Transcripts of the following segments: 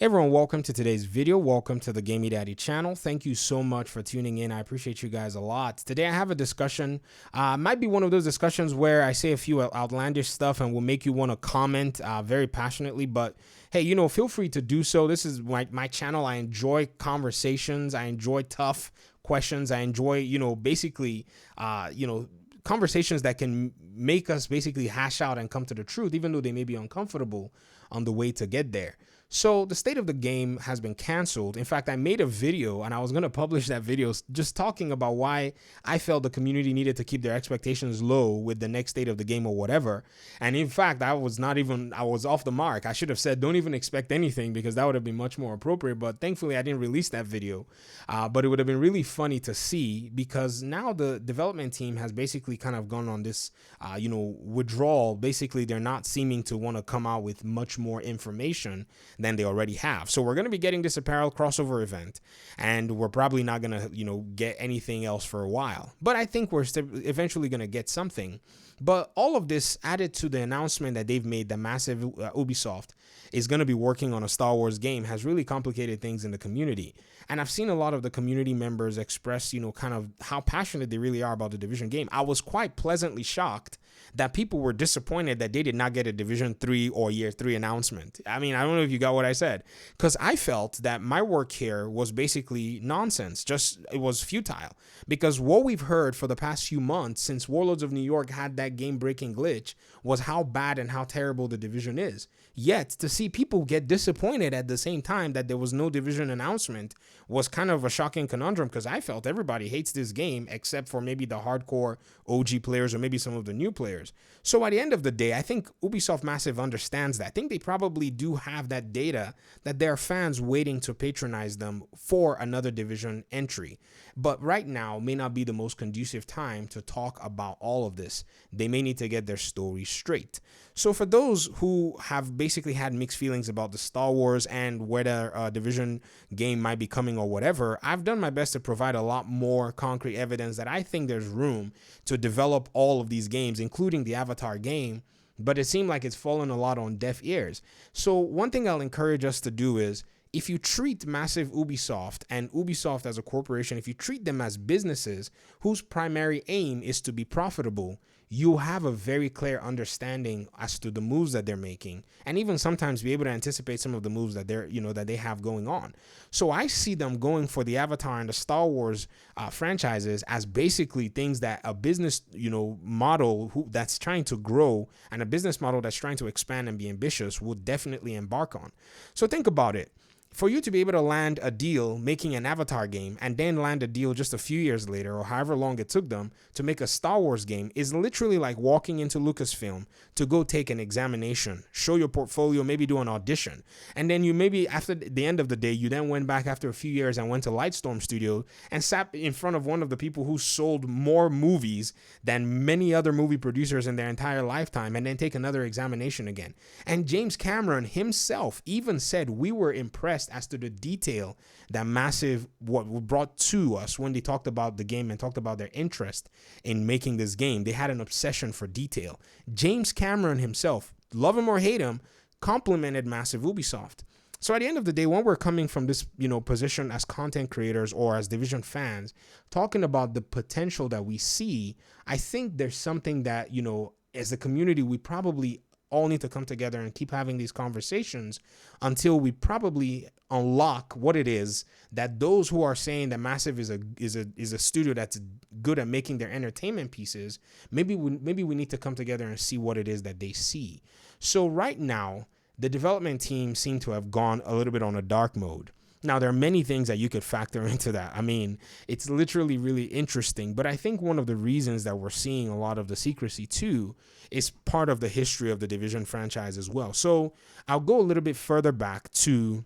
Hey everyone, welcome to today's video. Welcome to the Gamey Daddy channel. Thank you so much for tuning in. I appreciate you guys a lot. Today I have a discussion. Might be one of those discussions where I say a few outlandish stuff and will make you want to comment very passionately. But hey, feel free to do so. This is my channel. I enjoy conversations. I enjoy tough questions. I enjoy, basically, conversations that can make us basically hash out and come to the truth, even though they may be uncomfortable on the way to get there. So the state of the game has been canceled. In fact, I made a video and I was going to publish that video just talking about why I felt the community needed to keep their expectations low with the next state of the game or whatever. And in fact, I was off the mark. I should have said, don't even expect anything, because that would have been much more appropriate. But thankfully, I didn't release that video. But it would have been really funny to see, because now the development team has basically kind of gone on this, withdrawal. Basically, they're not seeming to want to come out with much more information than they already have. So we're going to be getting this apparel crossover event, and we're probably not going to, get anything else for a while. But I think we're eventually going to get something. But all of this added to the announcement that they've made that massive Ubisoft is going to be working on a Star Wars game has really complicated things in the community. And I've seen a lot of the community members express, kind of how passionate they really are about the Division game. I was quite pleasantly shocked that people were disappointed that they did not get a Division 3 or Year 3 announcement. I mean, I don't know if you got what I said, because I felt that my work here was basically nonsense. It was futile, because what we've heard for the past few months since Warlords of New York had that game-breaking glitch was how bad and how terrible the Division is. Yet to see people get disappointed at the same time that there was no Division announcement was kind of a shocking conundrum, because I felt everybody hates this game except for maybe the hardcore OG players or maybe some of the new players. So at the end of the day, I think Ubisoft Massive understands that. I think they probably do have that data that there are fans waiting to patronize them for another Division entry. But right now may not be the most conducive time to talk about all of this. They may need to get their story straight. So for those who have basically had mixed feelings about the Star Wars and whether a Division game might be coming or whatever, I've done my best to provide a lot more concrete evidence that I think there's room to develop all of these games, including the Avatar game, but it seemed like it's fallen a lot on deaf ears. So one thing I'll encourage us to do is, if you treat massive Ubisoft and Ubisoft as a corporation, if you treat them as businesses whose primary aim is to be profitable, you'll have a very clear understanding as to the moves that they're making, and even sometimes be able to anticipate some of the moves that that they have going on. So I see them going for the Avatar and the Star Wars franchises as basically things that a business, model that's trying to grow, and a business model that's trying to expand and be ambitious would definitely embark on. So think about it. For you to be able to land a deal making an Avatar game and then land a deal just a few years later, or however long it took them to make a Star Wars game, is literally like walking into Lucasfilm to go take an examination, show your portfolio, maybe do an audition. And then you maybe after the end of the day, you then went back after a few years and went to Lightstorm Studio and sat in front of one of the people who sold more movies than many other movie producers in their entire lifetime, and then take another examination again. And James Cameron himself even said, we were impressed as to the detail that Massive brought to us when they talked about the game and talked about their interest in making this game. They had an obsession for detail. James Cameron himself, love him or hate him, complimented Massive Ubisoft. So at the end of the day, when we're coming from this, position as content creators or as Division fans, talking about the potential that we see, I think there's something that, as a community, we probably all need to come together and keep having these conversations until we probably unlock what it is that those who are saying that Massive is a studio that's good at making their entertainment pieces, maybe we need to come together and see what it is that they see. So right now, the development team seem to have gone a little bit on a dark mode. Now, there are many things that you could factor into that. I mean, it's literally really interesting. But I think one of the reasons that we're seeing a lot of the secrecy too is part of the history of the Division franchise as well. So I'll go a little bit further back to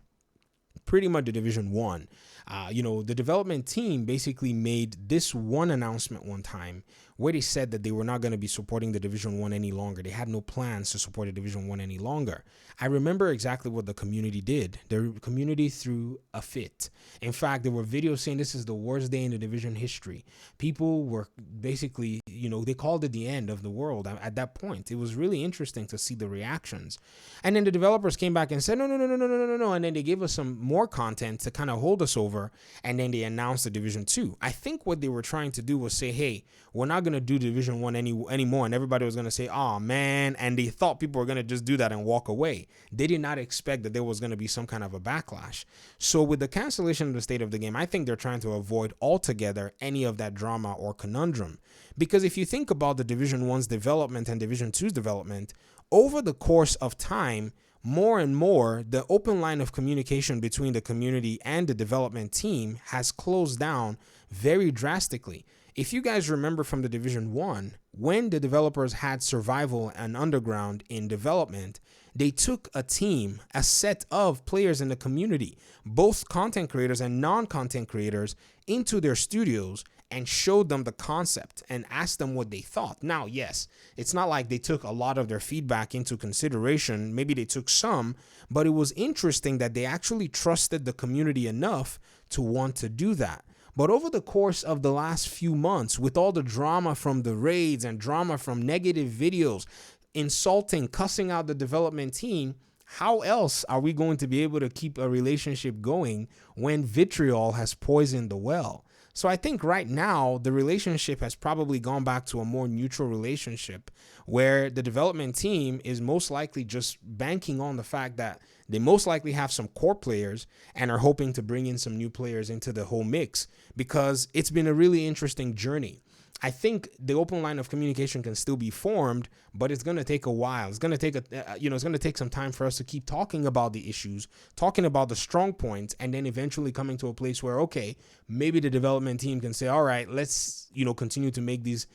pretty much the Division 1. The development team basically made this one announcement one time where they said that they were not going to be supporting the Division 1 any longer. They had no plans to support the Division 1 any longer. I remember exactly what the community did. The community threw a fit. In fact, there were videos saying this is the worst day in the division history. People were basically, they called it the end of the world at that point. It was really interesting to see the reactions. And then the developers came back and said, no. And then they gave us some more content to kind of hold us over. And then they announced the Division 2. I think what they were trying to do was say, hey, we're not going to do Division 1 anymore. And everybody was going to say, oh, man. And they thought people were going to just do that and walk away. They did not expect that there was going to be some kind of a backlash. So with the cancellation of the state of the game, I think they're trying to avoid altogether any of that drama or conundrum. Because if you think about the Division 1's development and Division 2's development, over the course of time, more and more, the open line of communication between the community and the development team has closed down very drastically. If you guys remember from the Division 1, when the developers had Survival and Underground in development, they took a team, a set of players in the community, both content creators and non-content creators, into their studios and showed them the concept and asked them what they thought. Now, yes, it's not like they took a lot of their feedback into consideration. Maybe they took some, but it was interesting that they actually trusted the community enough to want to do that. But over the course of the last few months, with all the drama from the raids and drama from negative videos, insulting, cussing out the development team, how else are we going to be able to keep a relationship going when vitriol has poisoned the well? So I think right now the relationship has probably gone back to a more neutral relationship where the development team is most likely just banking on the fact that they most likely have some core players and are hoping to bring in some new players into the whole mix because it's been a really interesting journey. I think the open line of communication can still be formed, but it's going to take a while. It's going to take it's going to take some time for us to keep talking about the issues, talking about the strong points, and then eventually coming to a place where, okay, maybe the development team can say, all right, let's, continue to make these,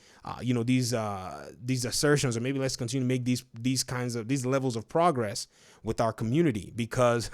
these assertions, or maybe let's continue to make these levels of progress with our community, because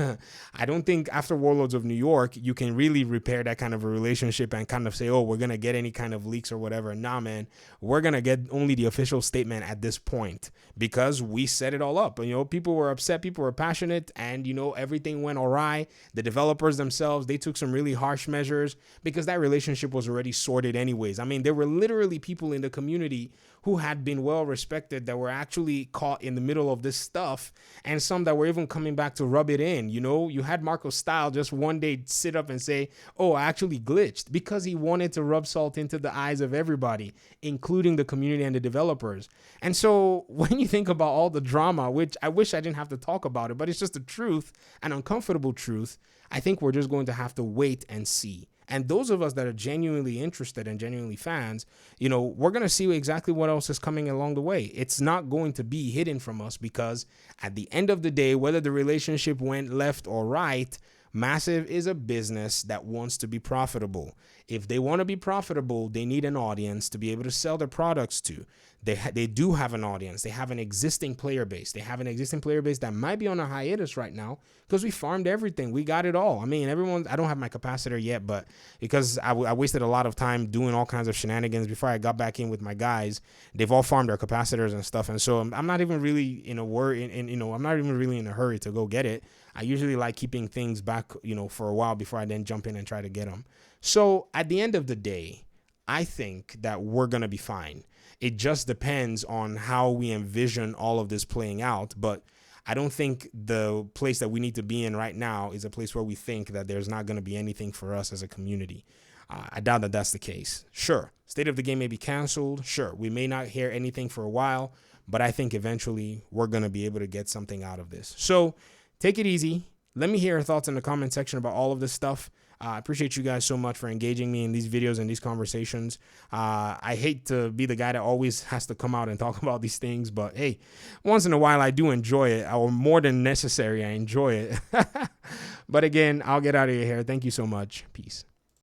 I don't think after Warlords of New York, you can really repair that kind of a relationship and kind of say, oh, we're going to get any kind of leaks or whatever. Nah, man, we're going to get only the official statement at this point because we set it all up. People were upset, people were passionate, and, everything went awry. The developers themselves, they took some really harsh measures because that relationship was already sorted anyways. I mean, there were literally people in the community who had been well respected that were actually caught in the middle of this stuff, and some that were even coming back to rub it in. You had Marco Style just one day sit up and say, oh, I actually glitched, because he wanted to rub salt into the eyes of everybody, including the community and the developers. And so when you think about all the drama, which I wish I didn't have to talk about it, but it's just the truth, an uncomfortable truth, I think we're just going to have to wait and see. And those of us that are genuinely interested and genuinely fans, we're going to see exactly what else is coming along the way. It's not going to be hidden from us, because at the end of the day, whether the relationship went left or right, Massive is a business that wants to be profitable. If they want to be profitable, they need an audience to be able to sell their products to. They do have an audience. They have an existing player base. They have an existing player base that might be on a hiatus right now because we farmed everything. We got it all. I mean, I don't have my capacitor yet, but because I wasted a lot of time doing all kinds of shenanigans before I got back in with my guys, they've all farmed their capacitors and stuff. And so I'm not even really in a I'm not even really in a hurry to go get it. I usually like keeping things back, for a while before I then jump in and try to get them. So at the end of the day, I think that we're going to be fine. It just depends on how we envision all of this playing out. But I don't think the place that we need to be in right now is a place where we think that there's not going to be anything for us as a community. I doubt that that's the case. Sure, state of the game may be canceled. Sure, we may not hear anything for a while, but I think eventually we're going to be able to get something out of this. So take it easy. Let me hear your thoughts in the comment section about all of this stuff. I appreciate you guys so much for engaging me in these videos and these conversations. I hate to be the guy that always has to come out and talk about these things, but hey, once in a while I do enjoy it, or more than necessary, I enjoy it. But again, I'll get out of your hair. Thank you so much. Peace.